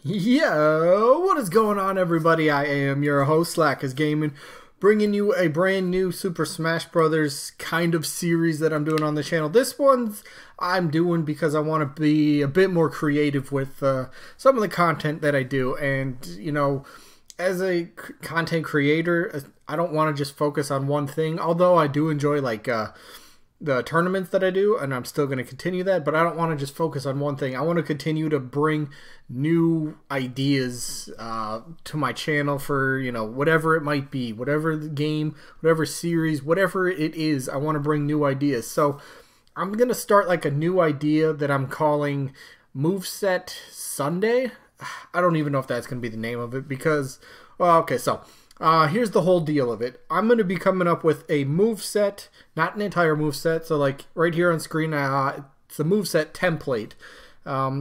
Yo, what is going on, everybody? I am your host, Slackerz Gaming, bringing you a brand new Super Smash Brothers kind of series that I'm doing on the channel. This one's I'm doing because I want to be a bit more creative with some of the content that I do. And, you know, as a content creator, I don't want to just focus on one thing, although I do enjoy, like, the tournaments that I do, and I'm still going to continue that, but I don't want to just focus on one thing. I want to continue to bring new ideas to my channel for, you know, whatever it might be, whatever the game, whatever series, whatever it is, I want to bring new ideas. So I'm going to start like a new idea that I'm calling Moveset Sunday. I don't even know if that's going to be the name of it because, well, okay, so here's the whole deal of it. I'm going to be coming up with a moveset, not an entire moveset. So like right here on screen, it's a moveset template.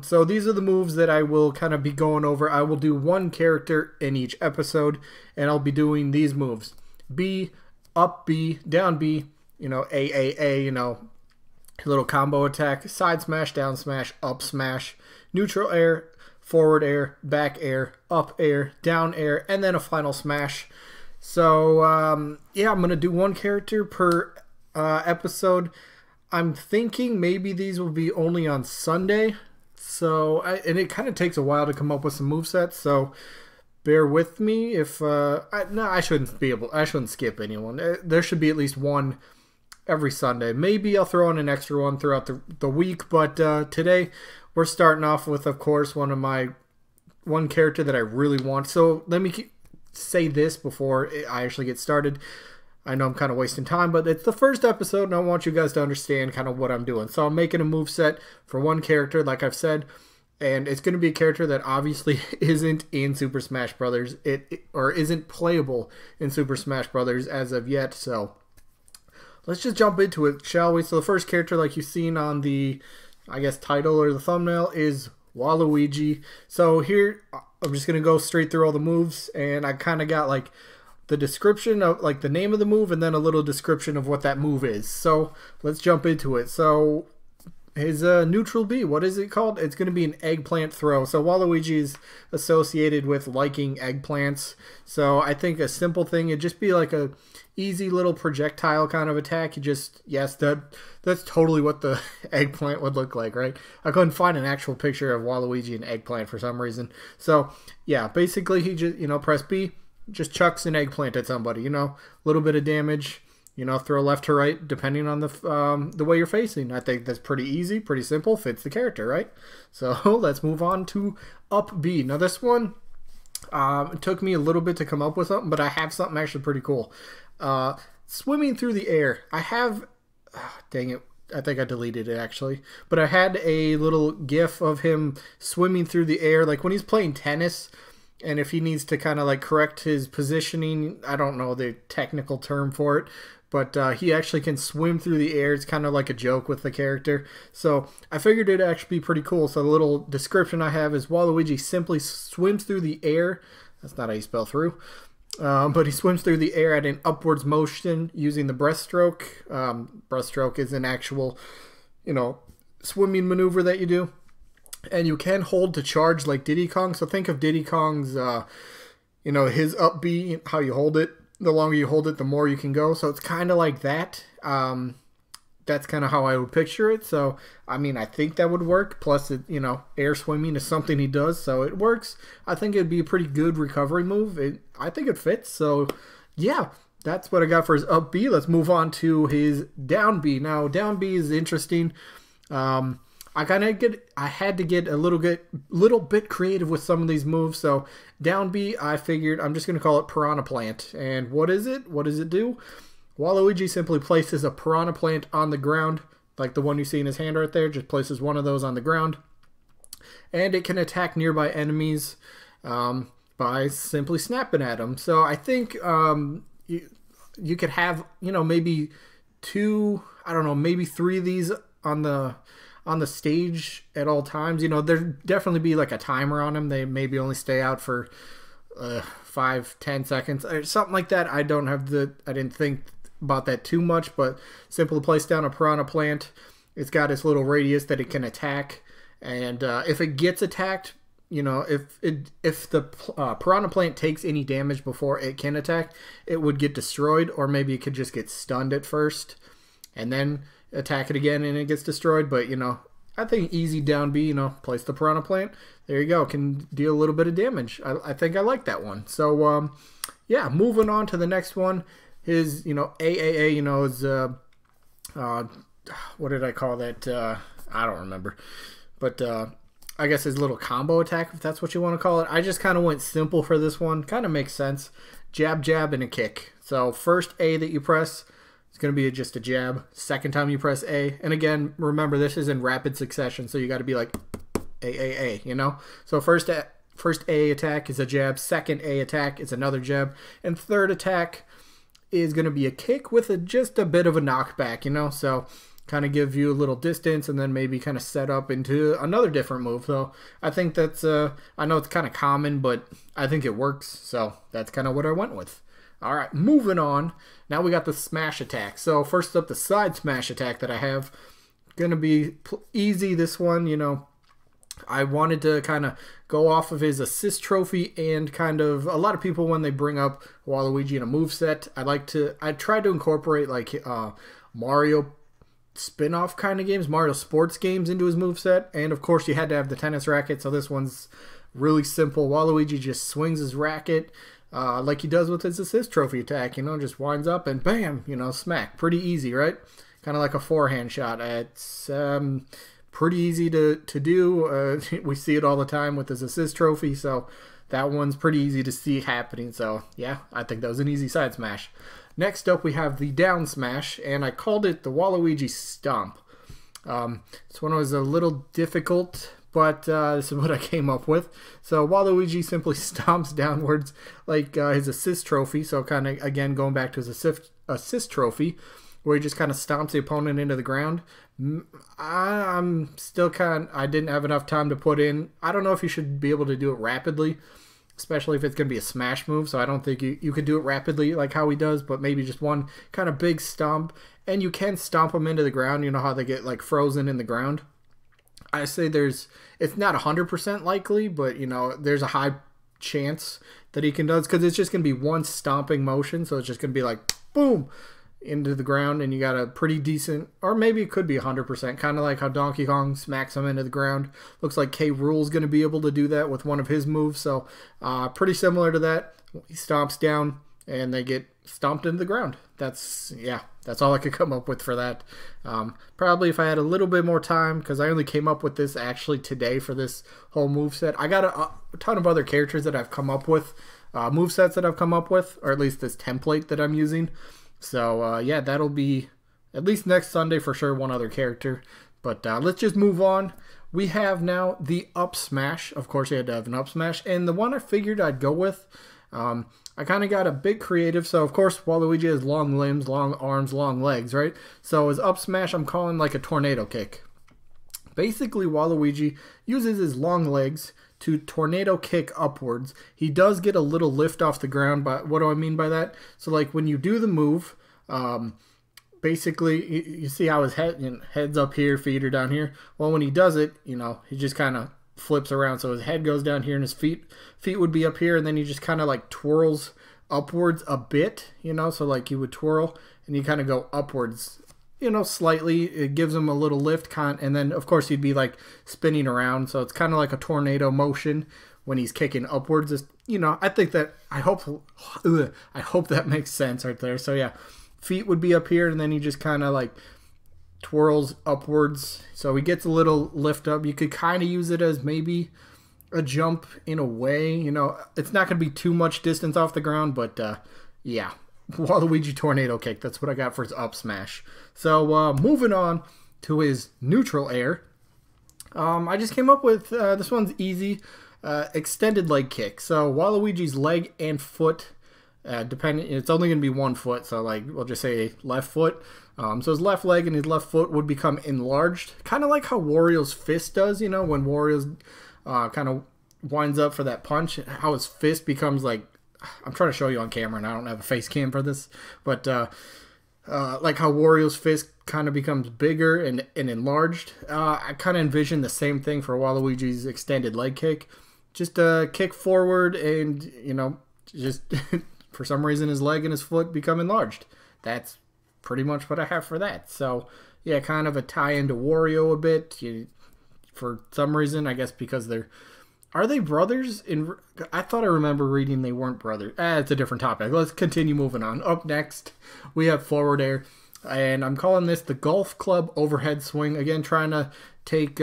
So these are the moves that I will kind of be going over. I will do one character in each episode, and I'll be doing these moves. B, up B, down B, you know, A, you know, little combo attack, side smash, down smash, up smash, neutral air, forward air, back air, up air, down air, and then a final smash. So, yeah, I'm going to do one character per episode. I'm thinking maybe these will be only on Sunday. So, and it kind of takes a while to come up with some movesets, so bear with me if, no, I shouldn't skip anyone. There should be at least one every Sunday. Maybe I'll throw in an extra one throughout the week, but today we're starting off with, of course, one character that I really want. So let me say this before I actually get started. I know I'm kind of wasting time, but it's the first episode, and I want you guys to understand kind of what I'm doing. So I'm making a moveset for one character, like I've said, and it's going to be a character that obviously isn't in Super Smash Brothers, or isn't playable in Super Smash Brothers as of yet. So let's just jump into it, shall we? So the first character, like you've seen on the, I guess, title or the thumbnail, is Waluigi. So here, I'm just going to go straight through all the moves, and I kind of got like the description of like the name of the move and then a little description of what that move is. So let's jump into it. So his neutral B, what is it called? It's going to be an eggplant throw. So Waluigi is associated with liking eggplants. So I think a simple thing, it'd just be like a easy little projectile kind of attack. You just, yes, that's totally what the eggplant would look like, right? I couldn't find an actual picture of Waluigi and eggplant for some reason. So yeah, basically he just, you know, press B, just chucks an eggplant at somebody, you know, a little bit of damage, you know, throw left to right depending on the way you're facing. I think that's pretty easy, pretty simple, fits the character, right? So let's move on to up B. Now this one, it took me a little bit to come up with something, but I have something actually pretty cool. Swimming through the air. I have, dang it, I think I deleted it actually, but I had a little gif of him swimming through the air, like when he's playing tennis, and if he needs to kind of like correct his positioning, I don't know the technical term for it, but he actually can swim through the air. It's kind of like a joke with the character. So I figured it'd actually be pretty cool. So the little description I have is Waluigi simply swims through the air. That's not how you spell through. But he swims through the air at an upwards motion using the breaststroke. Breaststroke is an actual, you know, swimming maneuver that you do. And you can hold to charge like Diddy Kong. So think of Diddy Kong's, you know, his up B, how you hold it. The longer you hold it, the more you can go. So it's kind of like that. That's kind of how I would picture it. So, I mean, I think that would work. Plus, it, you know, air swimming is something he does, so it works. I think it'd be a pretty good recovery move. I think it fits. So, yeah, that's what I got for his up B. Let's move on to his down B. Now, down B is interesting. I had to get a little bit creative with some of these moves. So down B, I figured I'm just going to call it Piranha Plant. And what is it? What does it do? Waluigi simply places a Piranha Plant on the ground, like the one you see in his hand right there. Just places one of those on the ground, and it can attack nearby enemies by simply snapping at them. So I think you could have, you know, maybe two, I don't know, maybe three of these on the stage at all times. You know, there'd definitely be like a timer on them. They maybe only stay out for 5-10 seconds or something like that. I didn't think about that too much, but simply place down a Piranha Plant. It's got its little radius that it can attack, and if it gets attacked, you know, if the Piranha Plant takes any damage before it can attack, it would get destroyed, or maybe it could just get stunned at first and then attack it again and it gets destroyed. But, you know, I think easy down B, you know, place the Piranha Plant. There you go. Can deal a little bit of damage. I think I like that one. So, yeah, moving on to the next one. His, you know, AAA, you know, is, what did I call that? I don't remember. But, I guess his little combo attack, if that's what you want to call it. I just kind of went simple for this one. Kind of makes sense. Jab, jab, and a kick. So, first A that you press, it's going to be just a jab. Second time you press A. And again, remember, this is in rapid succession, so you got to be like A, you know? So first A attack is a jab. Second A attack is another jab. And third attack is going to be a kick with just a bit of a knockback, you know? So kind of give you a little distance and then maybe kind of set up into another different move. So I think that's, I know it's kind of common, but I think it works. So that's kind of what I went with. All right, moving on. Now we got the smash attack. So first up, the side smash attack that I have. Going to be easy, this one, you know. I wanted to kind of go off of his assist trophy, and kind of a lot of people, when they bring up Waluigi in a moveset, I try to incorporate like Mario spin-off kind of games, Mario sports games into his moveset. And of course you had to have the tennis racket, so this one's really simple. Waluigi just swings his racket like he does with his assist trophy attack, you know, just winds up and bam, you know, smack. Pretty easy, right? Kind of like a forehand shot. It's pretty easy to do. We see it all the time with his assist trophy, so that one's pretty easy to see happening. So yeah, I think that was an easy side smash. Next up, we have the down smash, and I called it the Waluigi Stomp. This one was a little difficult, but this is what I came up with. So Waluigi simply stomps downwards like his assist trophy. So kind of, again, going back to his assist trophy, where he just kind of stomps the opponent into the ground. I'm still I didn't have enough time to put in. I don't know if you should be able to do it rapidly, especially if it's going to be a smash move. So I don't think you could do it rapidly like how he does, but maybe just one kind of big stomp. And you can stomp them into the ground. You know how they get like frozen in the ground? I say it's not 100% likely, but you know, there's a high chance that he can do it, because it's just going to be one stomping motion. So it's just going to be like, boom, into the ground, and you got a pretty decent, or maybe it could be 100%, kind of like how Donkey Kong smacks him into the ground. Looks like K. Rool's going to be able to do that with one of his moves, so pretty similar to that. He stomps down, and they get stomped into the ground. That's all I could come up with for that. Probably if I had a little bit more time, because I only came up with this actually today for this whole moveset. I got a ton of other characters that I've come up with, movesets that I've come up with, or at least this template that I'm using. So, yeah, that'll be at least next Sunday for sure, one other character. But let's just move on. We have now the up smash. Of course, you had to have an up smash. And the one I figured I'd go with, I kind of got a bit creative. So, of course, Waluigi has long limbs, long arms, long legs, right? So his up smash, I'm calling like a tornado kick. Basically, Waluigi uses his long legs to tornado kick upwards. He does get a little lift off the ground, but what do I mean by that? So like when you do the move, basically you see how his head's up here, feet are down here. Well, when he does it, you know, he just kind of flips around. So his head goes down here and his feet would be up here, and then he just kind of like twirls upwards a bit, you know, so like you would twirl and you kind of go upwards, you know, slightly. It gives him a little lift, and then of course he'd be like spinning around, so it's kind of like a tornado motion when he's kicking upwards. It's, you know, I think that I hope that makes sense right there. So yeah, feet would be up here, and then he just kind of like twirls upwards, so he gets a little lift up. You could kind of use it as maybe a jump in a way, you know. It's not going to be too much distance off the ground, but yeah, Waluigi tornado kick. That's what I got for his up smash. So moving on to his neutral air. I just came up with this one's easy. Extended leg kick. So Waluigi's leg and foot, depending, it's only going to be one foot. So like we'll just say left foot. So his left leg and his left foot would become enlarged, kind of like how Wario's fist does. You know, when Wario's kind of winds up for that punch, how his fist becomes like, I'm trying to show you on camera and I don't have a face cam for this, but like how Wario's fist kind of becomes bigger and enlarged. I kind of envision the same thing for Waluigi's extended leg kick. just kick forward and, you know, just for some reason his leg and his foot become enlarged. That's pretty much what I have for that. So, yeah, kind of a tie into Wario a bit. For some reason, I guess because they're... Are they brothers? I thought I remember reading they weren't brothers. It's a different topic. Let's continue moving on. Up next, we have forward air. And I'm calling this the golf club overhead swing. Again, trying to take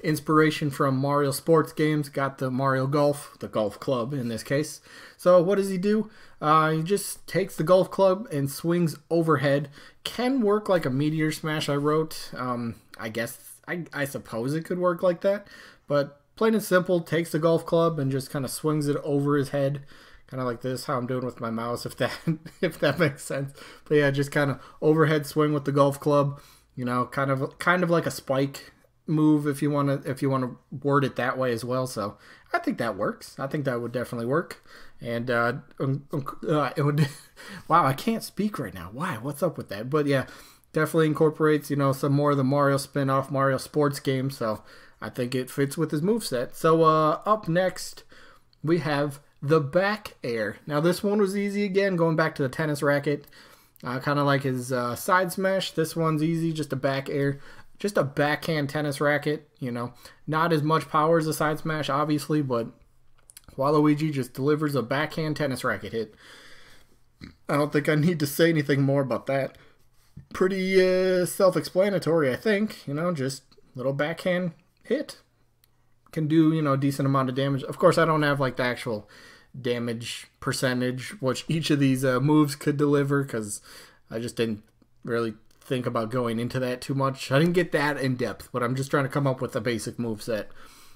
inspiration from Mario sports games. Got the Mario Golf, the golf club in this case. So what does he do? He just takes the golf club and swings overhead. Can work like a meteor smash, I wrote. I guess, I suppose it could work like that. But plain and simple, takes the golf club and just kind of swings it over his head. Kind of like this, how I'm doing with my mouse, if that makes sense. But yeah, just kind of overhead swing with the golf club. You know, kind of like a spike move if you want to word it that way as well. So I think that works. I think that would definitely work. And it would. Wow, I can't speak right now. Why? What's up with that? But yeah, definitely incorporates, you know, some more of the Mario spin-off Mario sports game. So I think it fits with his moveset. So up next we have the back air. Now this one was easy again, going back to the tennis racket. Kind of like his side smash. This one's easy, just a back air. Just a backhand tennis racket, you know. Not as much power as a side smash, obviously, but Waluigi just delivers a backhand tennis racket hit. I don't think I need to say anything more about that. Pretty self-explanatory, I think. You know, just little backhand hit. Can do, you know, a decent amount of damage. Of course, I don't have, like, the actual damage percentage, which each of these moves could deliver, because I just didn't really think about going into that too much. I didn't get that in depth, but I'm just trying to come up with a basic move set.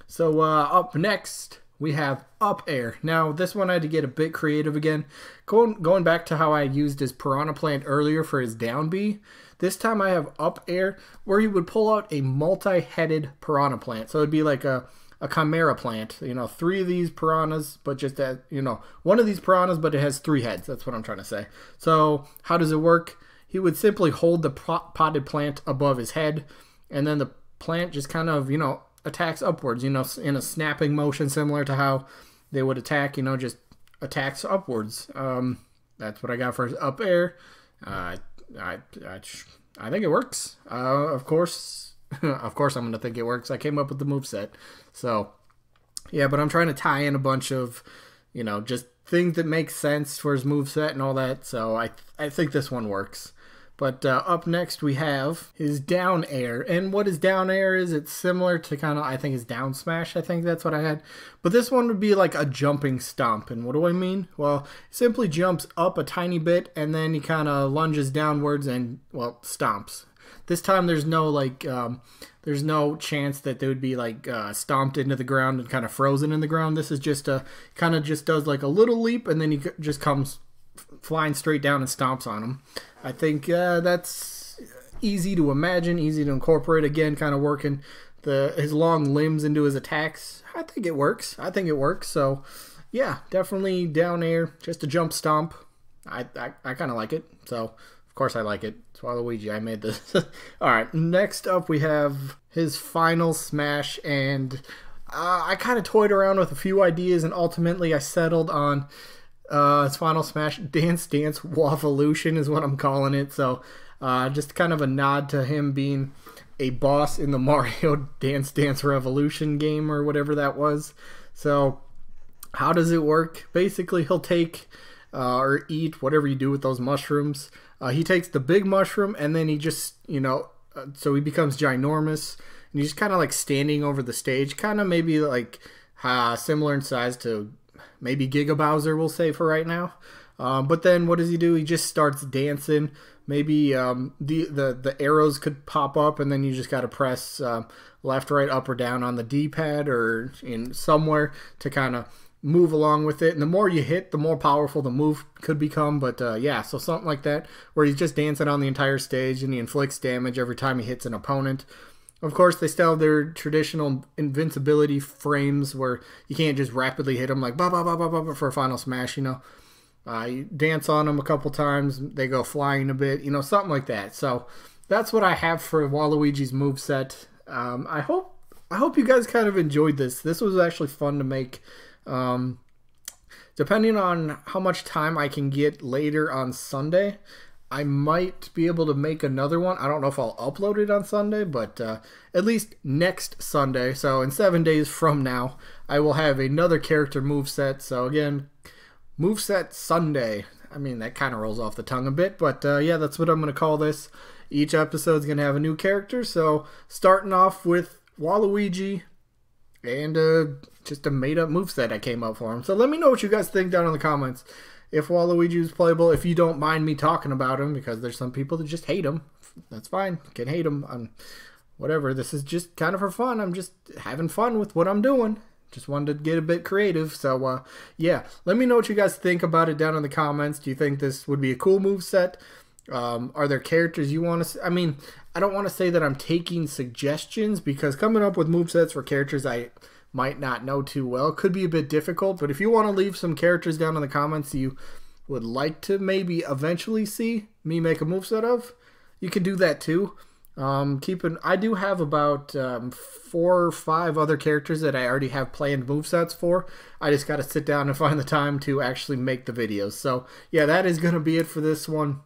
So up next we have up air. Now this one I had to get a bit creative again. Going back to how I used his Piranha Plant earlier for his down B. This time I have up air where he would pull out a multi-headed Piranha Plant. So it'd be like a Chimera Plant. You know, 3 of these piranhas, but just that, you know, one of these piranhas, but it has 3 heads. That's what I'm trying to say. So how does it work? He would simply hold the potted plant above his head, and then the plant just kind of, you know, attacks upwards, you know, in a snapping motion similar to how they would attack, you know, just attacks upwards. That's what I got for up air. I think it works. Of course, I'm going to think it works. I came up with the moveset. So, yeah, but I'm trying to tie in a bunch of, you know, just things that make sense for his moveset and all that. So I think this one works. But up next we have his down air. And what his down air is, it's similar to kind of, I think, his down smash. I think that's what I had. But this one would be like a jumping stomp. And what do I mean? Well, he simply jumps up a tiny bit and then he kind of lunges downwards and, well, stomps. This time there's no, like, there's no chance that they would be, like, stomped into the ground and kind of frozen in the ground. This is just kind of just does, like, a little leap and then he just comes flying straight down and stomps on him. I think that's easy to imagine, easy to incorporate. Again, kind of working his long limbs into his attacks. I think it works. So, yeah, definitely down air, just a jump stomp. I kind of like it. So, of course I like it. It's Waluigi. I made this. All right, next up we have his final smash, and I kind of toyed around with a few ideas, and ultimately I settled on his final smash. Dance Dance Waluigi is what I'm calling it. So just kind of a nod to him being a boss in the Mario Dance Dance Revolution game or whatever that was. So how does it work? Basically, he'll take or eat whatever you do with those mushrooms. He takes the big mushroom and then he just, you know, so he becomes ginormous. And he's just kind of like standing over the stage, kind of maybe like similar in size to maybe Giga Bowser, we'll say for right now. But then what does he do? He just starts dancing. Maybe the arrows could pop up, and then you just got to press left, right, up, or down on the D-pad or in somewhere to kind of move along with it. And the more you hit, the more powerful the move could become. But yeah, so something like that, where he's just dancing on the entire stage and he inflicts damage every time he hits an opponent. Of course, they still have their traditional invincibility frames where you can't just rapidly hit them like ba ba ba ba ba for a final smash, you know. You dance on them a couple times, they go flying a bit, you know, something like that. So that's what I have for Waluigi's moveset. I hope I hope you guys kind of enjoyed this. This was actually fun to make. Depending on how much time I can get later on Sunday, I might be able to make another one. I don't know if I'll upload it on Sunday, but at least next Sunday, so in 7 days from now, I will have another character moveset. So again, Moveset Sunday. I mean, that kind of rolls off the tongue a bit, but yeah, that's what I'm going to call this. Each episode is going to have a new character, so starting off with Waluigi and just a made-up moveset I came up for him. So let me know what you guys think down in the comments. If Waluigi is playable, if you don't mind me talking about him, because there's some people that just hate him. That's fine. Can hate him. Whatever. This is just kind of for fun. I'm just having fun with what I'm doing. Just wanted to get a bit creative. So, yeah. Let me know what you guys think about it down in the comments. Do you think this would be a cool moveset? Are there characters you want to... I mean, I don't want to say that I'm taking suggestions, because coming up with movesets for characters I might not know too well could be a bit difficult. But if you want to leave some characters down in the comments you would like to maybe eventually see me make a moveset of, you can do that too. I do have about 4 or 5 other characters that I already have planned movesets for. I just got to sit down and find the time to actually make the videos. So yeah, that is going to be it for this one.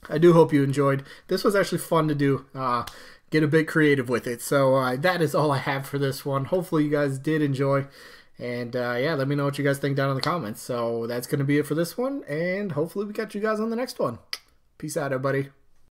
I do hope you enjoyed. This was actually fun to do. Get a bit creative with it. So that is all I have for this one. Hopefully you guys did enjoy. And yeah, let me know what you guys think down in the comments. So that's going to be it for this one. And hopefully we catch you guys on the next one. Peace out, everybody.